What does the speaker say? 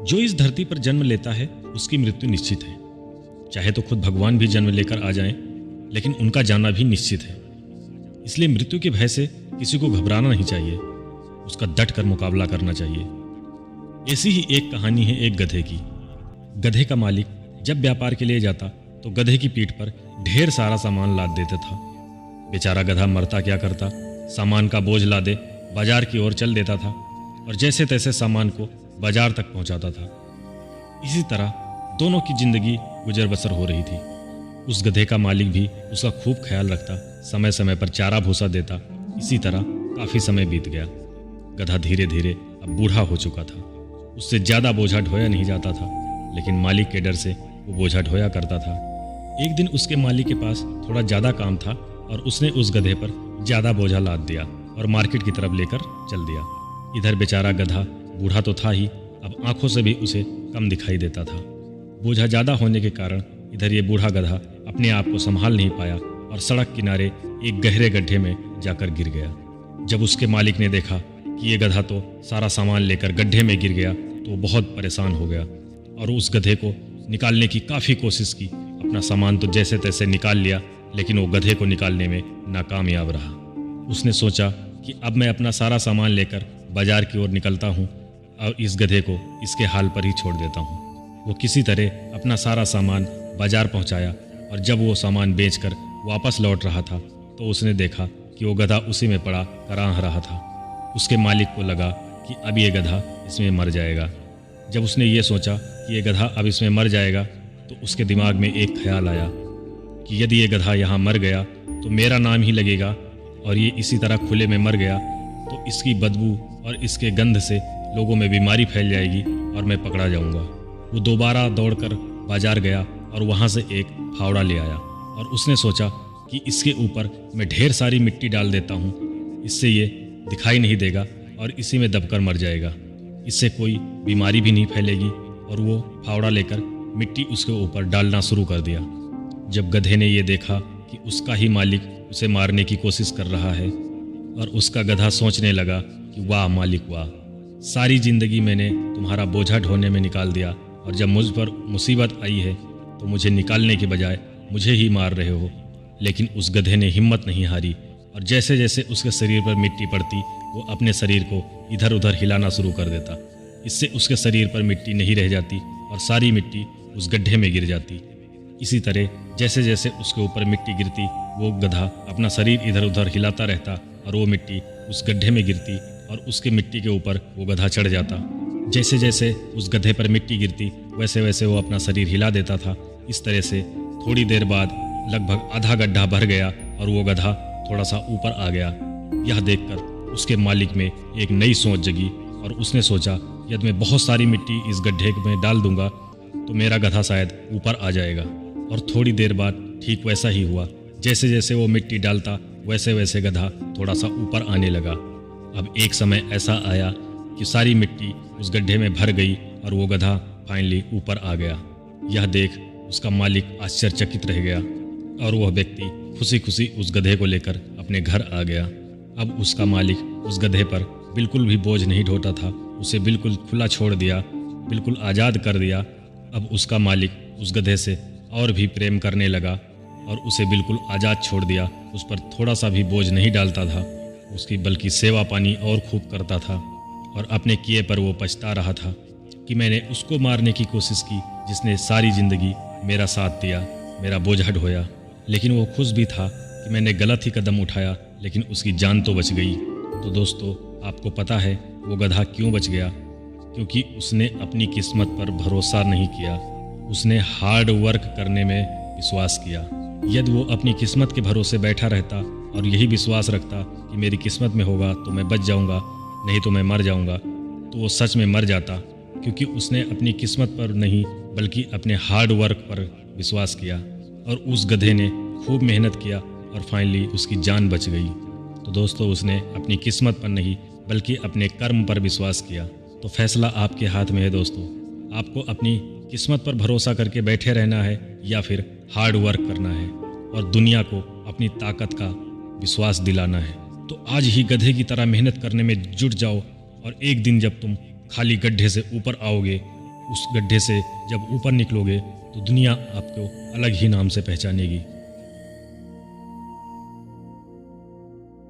जो इस धरती पर जन्म लेता है उसकी मृत्यु निश्चित है। चाहे तो खुद भगवान भी जन्म लेकर आ जाएं, लेकिन उनका जाना भी निश्चित है। इसलिए मृत्यु के भय से किसी को घबराना नहीं चाहिए, उसका डट कर मुकाबला करना चाहिए। ऐसी ही एक कहानी है एक गधे की। गधे का मालिक जब व्यापार के लिए जाता तो गधे की पीठ पर ढेर सारा सामान लाद देता था। बेचारा गधा मरता क्या करता, सामान का बोझ लादे बाजार की ओर चल देता था और जैसे तैसे सामान को बाजार तक पहुंचाता था। इसी तरह दोनों की जिंदगी गुजर बसर हो रही थी। उस गधे का मालिक भी उसका खूब ख्याल रखता, समय समय पर चारा भूसा देता। इसी तरह काफ़ी समय बीत गया। गधा धीरे धीरे अब बूढ़ा हो चुका था। उससे ज़्यादा बोझा ढोया नहीं जाता था, लेकिन मालिक के डर से वो बोझा ढोया करता था। एक दिन उसके मालिक के पास थोड़ा ज़्यादा काम था और उसने उस गधे पर ज़्यादा बोझा लाद दिया और मार्केट की तरफ लेकर चल दिया। इधर बेचारा गधा बूढ़ा तो था ही, अब आंखों से भी उसे कम दिखाई देता था। बोझा ज़्यादा होने के कारण इधर ये बूढ़ा गधा अपने आप को संभाल नहीं पाया और सड़क किनारे एक गहरे गड्ढे में जाकर गिर गया। जब उसके मालिक ने देखा कि ये गधा तो सारा सामान लेकर गड्ढे में गिर गया तो वो बहुत परेशान हो गया और उस गधे को निकालने की काफ़ी कोशिश की। अपना सामान तो जैसे तैसे निकाल लिया, लेकिन वो गधे को निकालने में नाकामयाब रहा। उसने सोचा कि अब मैं अपना सारा सामान लेकर बाजार की ओर निकलता हूँ और इस गधे को इसके हाल पर ही छोड़ देता हूँ। वो किसी तरह अपना सारा सामान बाजार पहुँचाया और जब वो सामान बेचकर वापस लौट रहा था तो उसने देखा कि वो गधा उसी में पड़ा कराह रहा था। उसके मालिक को लगा कि अब ये गधा इसमें मर जाएगा। जब उसने ये सोचा कि ये गधा अब इसमें मर जाएगा तो उसके दिमाग में एक ख्याल आया कि यदि ये गधा यहाँ मर गया तो मेरा नाम ही लगेगा और ये इसी तरह खुले में मर गया तो इसकी बदबू और इसके गंध से लोगों में बीमारी फैल जाएगी और मैं पकड़ा जाऊंगा। वो दोबारा दौड़कर बाजार गया और वहाँ से एक फावड़ा ले आया और उसने सोचा कि इसके ऊपर मैं ढेर सारी मिट्टी डाल देता हूँ, इससे ये दिखाई नहीं देगा और इसी में दबकर मर जाएगा। इससे कोई बीमारी भी नहीं फैलेगी। और वो फावड़ा लेकर मिट्टी उसके ऊपर डालना शुरू कर दिया। जब गधे ने ये देखा कि उसका ही मालिक उसे मारने की कोशिश कर रहा है और उसका गधा सोचने लगा कि वाह मालिक वाह, सारी ज़िंदगी मैंने तुम्हारा बोझा ढोने में निकाल दिया और जब मुझ पर मुसीबत आई है तो मुझे निकालने के बजाय मुझे ही मार रहे हो। लेकिन उस गधे ने हिम्मत नहीं हारी और जैसे जैसे उसके शरीर पर मिट्टी पड़ती वो अपने शरीर को इधर उधर हिलाना शुरू कर देता। इससे उसके शरीर पर मिट्टी नहीं रह जाती और सारी मिट्टी उस गड्ढे में गिर जाती। इसी तरह जैसे जैसे उसके ऊपर मिट्टी गिरती वो गधा अपना शरीर इधर उधर हिलाता रहता और वो मिट्टी उस गड्ढे में गिरती और उसके मिट्टी के ऊपर वो गधा चढ़ जाता। जैसे जैसे उस गधे पर मिट्टी गिरती वैसे वैसे वो अपना शरीर हिला देता था। इस तरह से थोड़ी देर बाद लगभग आधा गड्ढा भर गया और वो गधा थोड़ा सा ऊपर आ गया। यह देखकर उसके मालिक में एक नई सोच जगी और उसने सोचा यदि मैं बहुत सारी मिट्टी इस गड्ढे में डाल दूंगा तो मेरा गधा शायद ऊपर आ जाएगा। और थोड़ी देर बाद ठीक वैसा ही हुआ। जैसे जैसे वो मिट्टी डालता वैसे वैसे गधा थोड़ा सा ऊपर आने लगा। अब एक समय ऐसा आया कि सारी मिट्टी उस गड्ढे में भर गई और वो गधा फाइनली ऊपर आ गया। यह देख उसका मालिक आश्चर्यचकित रह गया और वह व्यक्ति खुशी खुशी उस गधे को लेकर अपने घर आ गया। अब उसका मालिक उस गधे पर बिल्कुल भी बोझ नहीं ढोता था, उसे बिल्कुल खुला छोड़ दिया, बिल्कुल आज़ाद कर दिया। अब उसका मालिक उस गधे से और भी प्रेम करने लगा और उसे बिल्कुल आज़ाद छोड़ दिया। उस पर थोड़ा सा भी बोझ नहीं डालता था, उसकी बल्कि सेवा पानी और खूब करता था। और अपने किए पर वो पछता रहा था कि मैंने उसको मारने की कोशिश की जिसने सारी ज़िंदगी मेरा साथ दिया, मेरा बोझा ढोया। लेकिन वो खुश भी था कि मैंने गलत ही कदम उठाया, लेकिन उसकी जान तो बच गई। तो दोस्तों, आपको पता है वो गधा क्यों बच गया? क्योंकि उसने अपनी किस्मत पर भरोसा नहीं किया, उसने हार्ड वर्क करने में विश्वास किया। यदि वो अपनी किस्मत के भरोसे बैठा रहता और यही विश्वास रखता कि मेरी किस्मत में होगा तो मैं बच जाऊंगा, नहीं तो मैं मर जाऊंगा, तो वो सच में मर जाता। क्योंकि उसने अपनी किस्मत पर नहीं बल्कि अपने हार्ड वर्क पर विश्वास किया और उस गधे ने खूब मेहनत किया और फाइनली उसकी जान बच गई। तो दोस्तों, उसने अपनी किस्मत पर नहीं बल्कि अपने कर्म पर विश्वास किया। तो फैसला आपके हाथ में है दोस्तों, आपको अपनी किस्मत पर भरोसा करके बैठे रहना है या फिर हार्ड वर्क करना है और दुनिया को अपनी ताकत का विश्वास दिलाना है। तो आज ही गधे की तरह मेहनत करने में जुट जाओ और एक दिन जब तुम खाली गड्ढे से ऊपर आओगे उस गड्ढे से जब ऊपर निकलोगे तो दुनिया आपको अलग ही नाम से पहचानेगी।